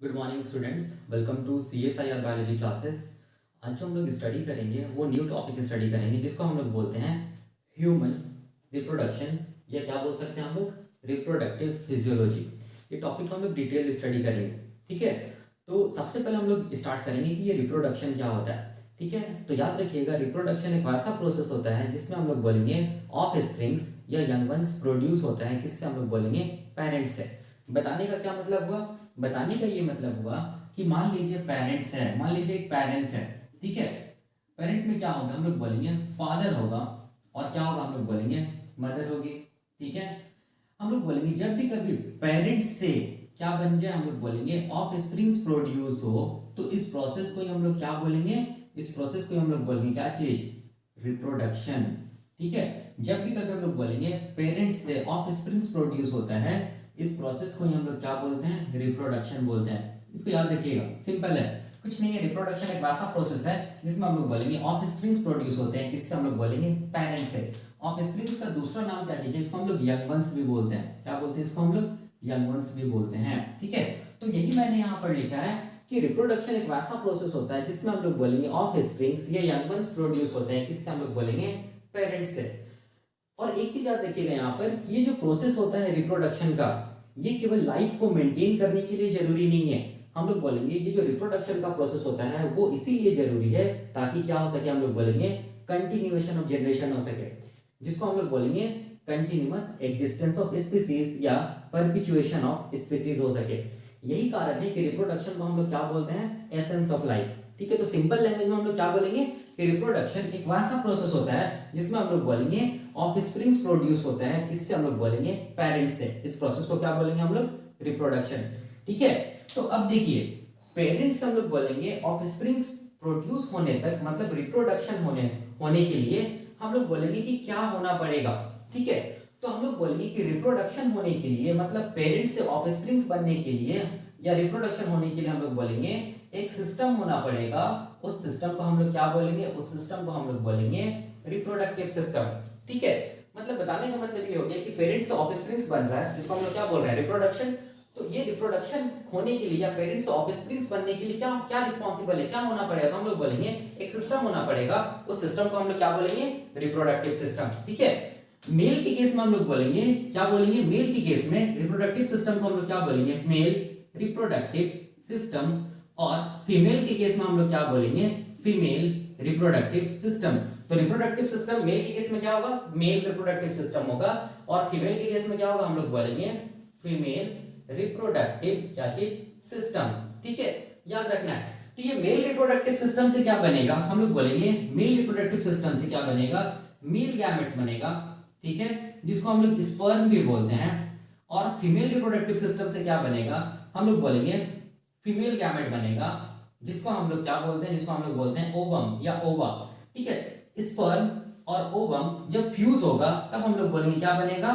Good morning students, welcome to CSIR biology classes. आज जो हम लोग स्टडी करेंगे वो न्यू टॉपिक स्टडी करेंगे जिसको हम लोग बोलते हैं ह्यूमन रिप्रोडक्शन, या क्या बोल सकते हैं हम लोग रिप्रोडक्टिव फिजियोलॉजी। ये टॉपिक को हम लोग डिटेल स्टडी करेंगे। ठीक है, तो सबसे पहले हम लोग स्टार्ट करेंगे कि ये रिप्रोडक्शन क्या होता है। ठीक है, तो याद रखिएगा रिप्रोडक्शन एक वैसा प्रोसेस होता है जिसमें हम लोग बोलेंगे ऑफ स्प्रिंग्स या यंग वंस प्रोड्यूस होता है, किससे हम लोग बोलेंगे पेरेंट्स से। बताने का क्या मतलब हुआ? बताने का ये मतलब हुआ कि मान लीजिए पेरेंट्स है, मान लीजिए एक पेरेंट है। ठीक है, पेरेंट में क्या होगा हम लोग बोलेंगे फादर होगा, और क्या होगा हम लोग बोलेंगे मदर होगी। ठीक है, हम लोग बोलेंगे जब भी कभी पेरेंट्स से क्या बन जाए हम लोग बोलेंगे ऑफ स्प्रिंग्स प्रोड्यूस हो, तो इस प्रोसेस को ही हम लोग क्या बोलेंगे, इस प्रोसेस को हम लोग बोलेंगे क्या चीज, रिप्रोडक्शन। ठीक है, जब भी कभी हम लोग बोलेंगे पेरेंट्स से ऑफ स्प्रिंग्स प्रोड्यूस होता है, इस प्रोसेस को ही हम लोग क्या बोलते हैं, रिप्रोडक्शन बोलते हैं। इसको याद रखिएगा, सिंपल है, कुछ नहीं है। रिप्रोडक्शन एक वैसा प्रोसेस है जिसमें हम लोग बोलेंगे ऑफ स्प्रिंग्स प्रोड्यूस होते हैं, किससे हम लोग बोलेंगे पेरेंट्स से। ऑफ स्प्रिंग्स का दूसरा नाम क्या कीजिए, इसको हम लोग यंग वंस भी बोलते हैं। क्या बोलते हैं इसको हम लोग, यंग वंस भी बोलते हैं। ठीक है, तो यही मैंने यहाँ पर लिखा है कि रिप्रोडक्शन एक वैसा प्रोसेस होता है जिसमें हम लोग बोलेंगे ऑफ स्प्रिंग्स या यंग वंस प्रोड्यूस होते हैं, किससे हम लोग बोलेंगे पेरेंट्स से। और एक चीज याद रखिएगा यहाँ पर, ये जो प्रोसेस होता है रिप्रोडक्शन का, ये केवल लाइफ को मेंटेन करने के लिए जरूरी नहीं है। हम लोग बोलेंगे ये जो रिप्रोडक्शन का प्रोसेस होता है वो इसीलिए जरूरी है ताकि क्या हो सके, हम लोग बोलेंगे कंटिन्यूएशन ऑफ जनरेशन हो सके, जिसको हम लोग बोलेंगे कंटिन्यूअस एग्जिस्टेंस ऑफ स्पीसीज या परपिचुएशन ऑफ स्पीसीज हो सके। यही कारण है कि रिप्रोडक्शन को हम लोग क्या बोलते हैं, एसेंस ऑफ लाइफ। ठीक है, तो सिंपल लैंग्वेज में हम लोग क्या बोलेंगे कि रिप्रोडक्शन एक वैसा प्रोसेस होता है जिसमें हम लोग बोलेंगे ऑफ स्प्रिंग्स प्रोड्यूस होता है, किससे हम लोग बोलेंगे पेरेंट्स से। इस प्रोसेस को क्या बोलेंगे हम लोग, रिप्रोडक्शन। ठीक है, तो अब देखिए पेरेंट्स हम लोग बोलेंगे ऑफ स्प्रिंग्स प्रोड्यूस होने तक, मतलब रिप्रोडक्शन होने के लिए हम लोग बोलेंगे कि क्या होना पड़ेगा। ठीक है, तो हम लोग बोलेंगे कि रिप्रोडक्शन होने के लिए, मतलब पेरेंट्स से ऑफ स्प्रिंग्स बनने के लिए या रिप्रोडक्शन होने के लिए हम लोग बोलेंगे एक सिस्टम होना पड़ेगा। उस सिस्टम को हम लोग क्या बोलेंगे, उस सिस्टम को हम लोग बोलेंगे रिप्रोडक्टिव सिस्टम। ठीक है, मतलब बताने का मतलब ये हो गया कि पेरेंट्स से ऑफस्प्रिंग्स बन रहा है, जिसको हम लोग क्या बोल रहे हैं, रिप्रोडक्शन। तो ये रिप्रोडक्शन होने के लिए या पेरेंट्स से ऑफस्प्रिंग्स बनने के लिए क्या क्या रिस्पॉन्सिबल है, क्या होना पड़ेगा, तो हम लोग बोलेंगे एक सिस्टम होना पड़ेगा। उस सिस्टम को हम लोग क्या बोलेंगे, रिप्रोडक्टिव सिस्टम। ठीक है, मेल के केस में हम लोग बोलेंगे क्या बोलेंगे, मेल के केस में रिप्रोडक्टिव सिस्टम को हम लोग क्या बोलेंगे, मेल रिप्रोडक्टिव सिस्टम। और फीमेल के केस में हम लोग क्या बोलेंगे, फीमेल रिप्रोडक्टिव सिस्टम। तो रिप्रोडक्टिव सिस्टम मेल के केस में क्या होगा, मेल रिप्रोडक्टिव सिस्टम होगा, और फीमेल के केस में क्या होगा, हम लोग बोलेंगे फीमेल रिप्रोडक्टिव क्या चीज, सिस्टम। ठीक है, याद रखना है कि ये मेल रिप्रोडक्टिव सिस्टम से क्या बनेगा, हम लोग बोलेंगे मेल रिप्रोडक्टिव सिस्टम से क्या बनेगा, मेल गैमेट्स बनेगा। ठीक है, जिसको हम लोग स्पर्म भी बोलते हैं। और फीमेल रिप्रोडक्टिव सिस्टम से क्या बनेगा, हम लोग बोलेंगे फीमेल गैमेट बनेगा, जिसको हम लोग क्या बोलते हैं, जिसको हम लोग बोलते हैं ओवम या ओवा। ठीक है, स्पर्म और ओवम जब फ्यूज होगा तब हम लोग बोलेंगे क्या बनेगा,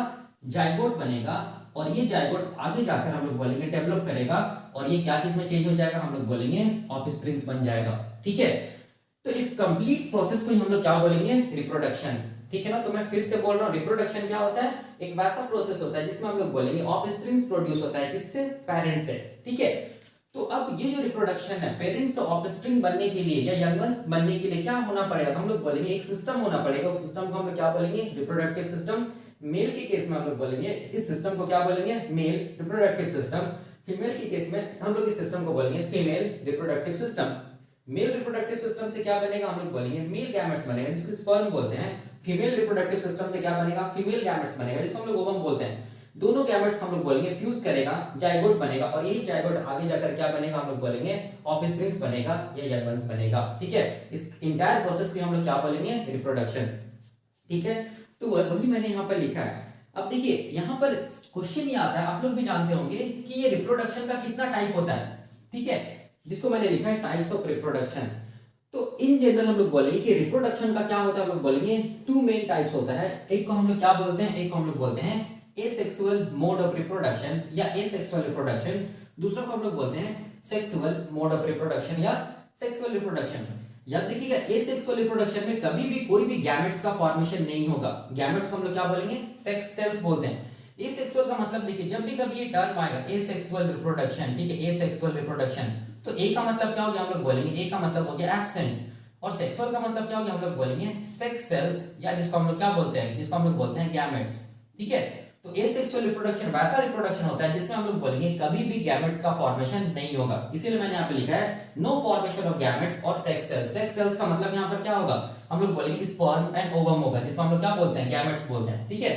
जाइगोट बनेगा। और ये जाइगोट आगे जाकर हम लोग बोलेंगे डेवलप करेगा, और ये क्या चीज में चेंज हो जाएगा, हम लोग बोलेंगे ऑफस्प्रिंग्स बन जाएगा। ठीक है, तो इस कंप्लीट प्रोसेस को हम लोग क्या बोलेंगे, रिप्रोडक्शन। ठीक है ना, तो मैं फिर से बोल रहा हूँ, रिप्रोडक्शन क्या होता है, एक वैसा प्रोसेस होता है जिसमें हम लोग बोलेंगे ऑफस्प्रिंग्स प्रोड्यूस होता है, किससे, पेरेंट्स से। ठीक है, तो अब ये जो रिप्रोडक्शन है, पेरेंट्स से ऑफस्प्रिंग बनने के लिए या यंग वंस बनने के लिए क्या होना पड़ेगा, तो हम लोग बोलेंगे एक सिस्टम होना पड़ेगा। उस सिस्टम को हम लोग क्या बोलेंगे, रिप्रोडक्टिव सिस्टम। मेल के केस में हम लोग बोलेंगे इस सिस्टम को क्या बोलेंगे, मेल रिप्रोडक्टिव सिस्टम। फीमेल के केस में हम लोग इस सिस्टम को बोलेंगे female reproductive system. Male reproductive system से क्या बनेगा, हम लोग बोलेंगे मेल गैमेट्स बनेगा, जिसको स्पर्म बोलते हैं। फीमेल रिप्रोडक्टिव सिस्टम से क्या बनेगा, फीमेल गैमेट्स बनेगा, जिसको हम लोग ओवम बोलते हैं। दोनों गैमेट्स हम लोग बोलेंगे फ्यूज करेगा, जाइगोट बनेगा, और यही जाइगोट आगे जाकर क्या बनेगा, हम लोग बोलेंगे ऑफस्प्रिंग्स बनेगा या यंग वंस बनेगा। ठीक है, इस इंटायर प्रोसेस को हम लोग क्या बोलेंगे, रिप्रोडक्शन। ठीक है, तो वही मैंने यहाँ पर लिखा है। अब देखिए यहाँ पर क्वेश्चन ये आता है, आप लोग भी जानते होंगे कि ये रिप्रोडक्शन का कितना टाइप होता है। ठीक है, जिसको मैंने लिखा है टाइप्स ऑफ रिप्रोडक्शन। तो इन जनरल हम लोग बोलेंगे कि रिप्रोडक्शन का क्या होता है, हम लोग बोलेंगे टू मेन टाइप्स होता है। एक को हम लोग क्या बोलते हैं, एक को हम लोग बोलते हैं एसेक्सुअल मोड ऑफ रिप्रोडक्शन या एसेक्सुअल रिप्रोडक्शन। दूसरा को हम लोग बोलते हैं सेक्सुअल मोड ऑफ रिप्रोडक्शन या सेक्सुअल रिप्रोडक्शन। याद रखिएगा, एसेक्सुअल रिप्रोडक्शन में कभी भी कोई भी गैमेट्स का फॉर्मेशन नहीं होगा। गैमेट्स को हम लोग क्या बोलेंगे, सेक्स सेल्स बोलते हैं। एसेक्सुअल का मतलब देखिए, जब भी कभी ये टर्म आएगा एसेक्सुअल रिप्रोडक्शन, ठीक है, एसेक्सुअल रिप्रोडक्शन, तो ए का मतलब क्या हो गया, हम लोग बोलेंगे ए का मतलब हो गया एब्सेंट, और सेक्सुअल का मतलब क्या हो गया, हम लोग बोलेंगे सेक्स सेल्स, या जिसको हम लोग क्या बोलते हैं, जिसको हम लोग बोलते हैं गैमेट्स, ठीक है। तो एसेक्सुअल रिप्रोडक्शन वैसा रिप्रोडक्शन होता है जिसमें हम लोग बोलेंगे कभी भी गैमेट्स का फॉर्मेशन नहीं होगा, इसीलिए मैंने यहाँ पे लिखा है नो फॉर्मेशन ऑफ गैमेट्स और सेक्स सेल्स। सेक्स सेल्स का मतलब यहाँ पर क्या होगा, हम लोग बोलेंगे स्पर्म एंड ओवम होगा, जिसको हम लोग क्या बोलते हैं, गैमेट्स बोलते हैं, ठीक है।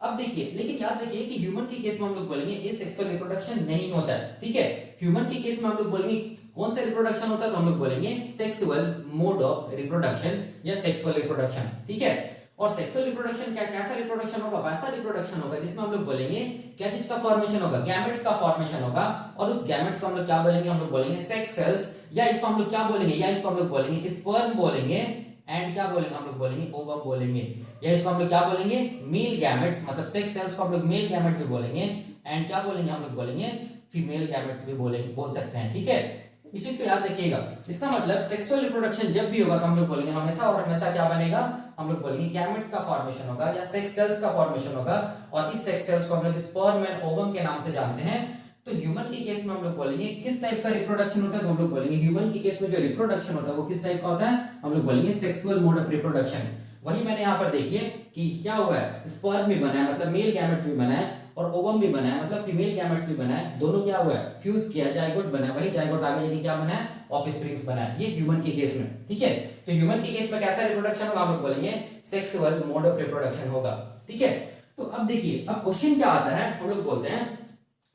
अब देखिए, लेकिन याद रखिए कि ह्यूमन के केस में हम लोग बोलेंगे एसेक्सुअल रिप्रोडक्शन नहीं होता है, ठीक है। ह्यूमन के केस में हम लोग बोलेंगे कौन सा रिप्रोडक्शन होता है, तो हम लोग बोलेंगे सेक्सुअल मोड ऑफ रिप्रोडक्शन या सेक्सुअल रिप्रोडक्शन, ठीक है। और सेक्सुअल रिप्रोडक्शन क्या, कैसा रिप्रोडक्शन होगा, वैसा रिप्रोडक्शन होगा जिसमें हम लोग बोलेंगे क्या चीज का फॉर्मेशन होगा, गैमेट्स का फॉर्मेशन होगा, और उस गैमेट्स को हम लोग क्या बोलेंगे, हम लोग बोलेंगे सेक्स सेल्स, या इसको हम लोग क्या बोलेंगे, या इसको हम लोग बोलेंगे स्पर्म बोलेंगे, एंड क्या बोलेंगे, हम लोग बोलेंगे ओवम बोलेंगे, या इसको हम लोग क्या बोलेंगे, मेल गैमेट्स, मतलब सेक्स सेल्स को हम लोग मेल गैमेट भी बोलेंगे, एंड क्या बोलेंगे, हम लोग बोलेंगे फीमेल गैमेट्स भी बोल सकते हैं, ठीक है। इस चीज को याद रखिएगा। इसका मतलब सेक्सुअल रिप्रोडक्शन जब भी होगा तो हम लोग बोलेंगे हमेशा और हमेशा क्या बनेगा, हम लोग बोलेंगे गैमेट्स का फॉर्मेशन होगा या सेक्स सेल्स का फॉर्मेशन होगा, और इस सेक्स सेल्स को हम लोग स्पर्म एंड ओवम के नाम से जानते हैं। तो ह्यूमन के केस में हम लोग बोलेंगे किस टाइप का रिप्रोडक्शन होता है, तो हम लोग बोलेंगे ह्यूमन के केस में जो रिप्रोडक्शन होता है वो किस टाइप का होता है, हम लोग बोलेंगे सेक्सुअल मोड ऑफ रिप्रोडक्शन। वही मैंने यहाँ पर देखिए कि क्या हुआ है, स्पर्म भी बना है मतलब मेल गैमेट्स भी बना है, और ओवम भी बना है मतलब फीमेल गैमेट्स भी बना है, दोनों क्या हुआ है, फ्यूज किया, जाइगोट बना है, वही जाइगोट आगे जाके क्या बना है, ऑफस्प्रिंग्स बना है, ये ह्यूमन के केस में, ठीक है। तो ह्यूमन के केस में कैसा रिप्रोडक्शन होगा, हम लोग बोलेंगे सेक्सुअल मोड ऑफ रिप्रोडक्शन होगा, ठीक है। तो अब देखिए, अब क्वेश्चन क्या आता है, हम लोग बोलते हैं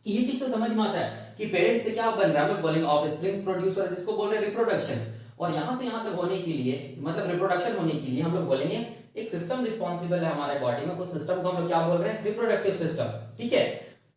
कि ये चीज तो समझ में आता है कि पेरेंट्स से क्या बन रहा है, हम लोग बोलेंगे ऑफस्प्रिंग्स प्रोड्यूस, और जिसको बोल रहे हैं रिप्रोडक्शन, और यहां से यहां तक होने के लिए मतलब रिप्रोडक्शन होने के लिए हम लोग बोलेंगे एक सिस्टम रिस्पॉन्सिबल है हमारे बॉडी में, उस सिस्टम को हम लोग क्या बोल रहे हैं, रिप्रोडक्टिव सिस्टम, ठीक है।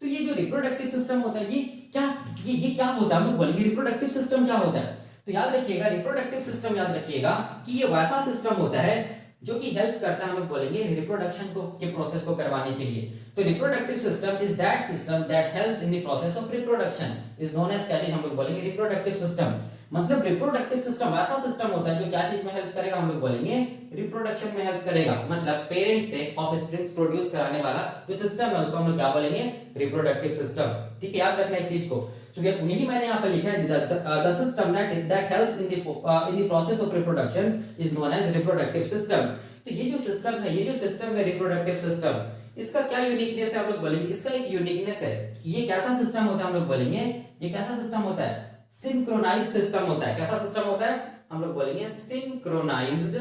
तो ये जो रिप्रोडक्टिव सिस्टम होता है ये क्या होता है, हम लोग बोलेंगे रिप्रोडक्टिव सिस्टम क्या होता है। तो याद रखिएगा, रिप्रोडक्टिव सिस्टम याद रखिएगा कि ये वैसा सिस्टम होता है जो कि हेल्प करता है, हम लोग बोलेंगे रिप्रोडक्शन को के प्रोसेस को करवाने के लिए। तो reproductive system is that system that helps in the process of reproduction, is known as क्या चीज, हम लोग बोलेंगे रिप्रोडक्टिव सिस्टम। मतलब रिप्रोडक्टिव सिस्टम वैसा सिस्टम होता है जो क्या चीज में हेल्प करेगा, हम लोग बोलेंगे रिप्रोडक्शन में हेल्प करेगा, मतलब पेरेंट्स से ऑफस्प्रिंग्स प्रोड्यूस कराने वाला जो सिस्टम है उसको हम लोग क्या बोलेंगे, रिप्रोडक्टिव सिस्टम, ठीक है। याद रखना इस चीज को। तो यही मैंने यहाँ पे लिखा है, the system that helps in the process of reproduction is known as reproductive system. तो ये जो सिस्टम है, ये जो सिस्टम है रिप्रोडक्टिव सिस्टम, इसका क्या यूनिकनेस है, हम लोग बोलेंगे इसका एक यूनिकनेस है कि ये कैसा सिस्टम होता है, हम लोग बोलेंगे ये कैसा सिस्टम होता है, सिंक्रोनाइज्ड सिस्टम होता है। कैसा सिस्टम होता है, हम लोग बोलेंगे सिंक्रोनाइज्ड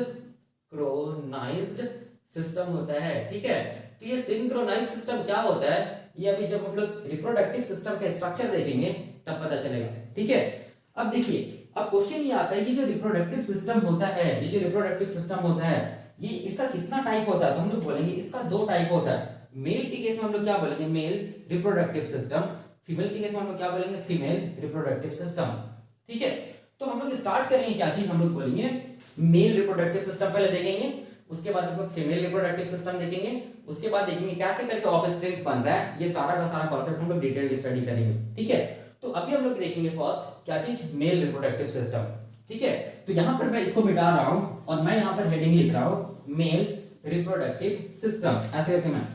सिस्टम होता है, ठीक है। तो ये सिंक्रोनाइज्ड सिस्टम क्या होता है, ये अभी जब हम लोग रिप्रोडक्टिव सिस्टम का स्ट्रक्चर देखेंगे तब पता चलेगा, ठीक है। अब देखिए, अब क्वेश्चन ये आता है, ये जो रिप्रोडक्टिव सिस्टम होता है, ये जो रिप्रोडक्टिव सिस्टम होता है, ये इसका कितना टाइप होता है, तो हम लोग बोलेंगे इसका 2 टाइप होता है। मेल के केस में हम लोग क्या बोलेंगे, मेल रिप्रोडक्टिव सिस्टम, फीमेल के केस में हम लोग क्या बोलेंगे, फीमेल रिप्रोडक्टिव सिस्टम, ठीक है। तो हम लोग स्टार्ट करेंगे क्या चीज, हम लोग बोलेंगे मेल रिप्रोडक्टिव सिस्टम पहले देखेंगे, उसके बाद हम लोग फीमेल रिप्रोडक्टिव सिस्टम देखेंगे, उसके बाद देखेंगे कैसे करके ऑफस्प्रिंग्स बन रहा है, ये सारा का सारा कॉन्सेप्ट हम लोग डिटेल स्टडी करेंगे, ठीक है। तो अभी हम लोग देखेंगे फर्स्ट क्या चीज, मेल रिप्रोडक्टिव सिस्टम, ठीक है। तो यहां पर मैं इसको मिटा रहा हूं और मैं यहां पर हेडिंग लिख रहा हूं मेल रिप्रोडक्टिव सिस्टम, ऐसे करके मैं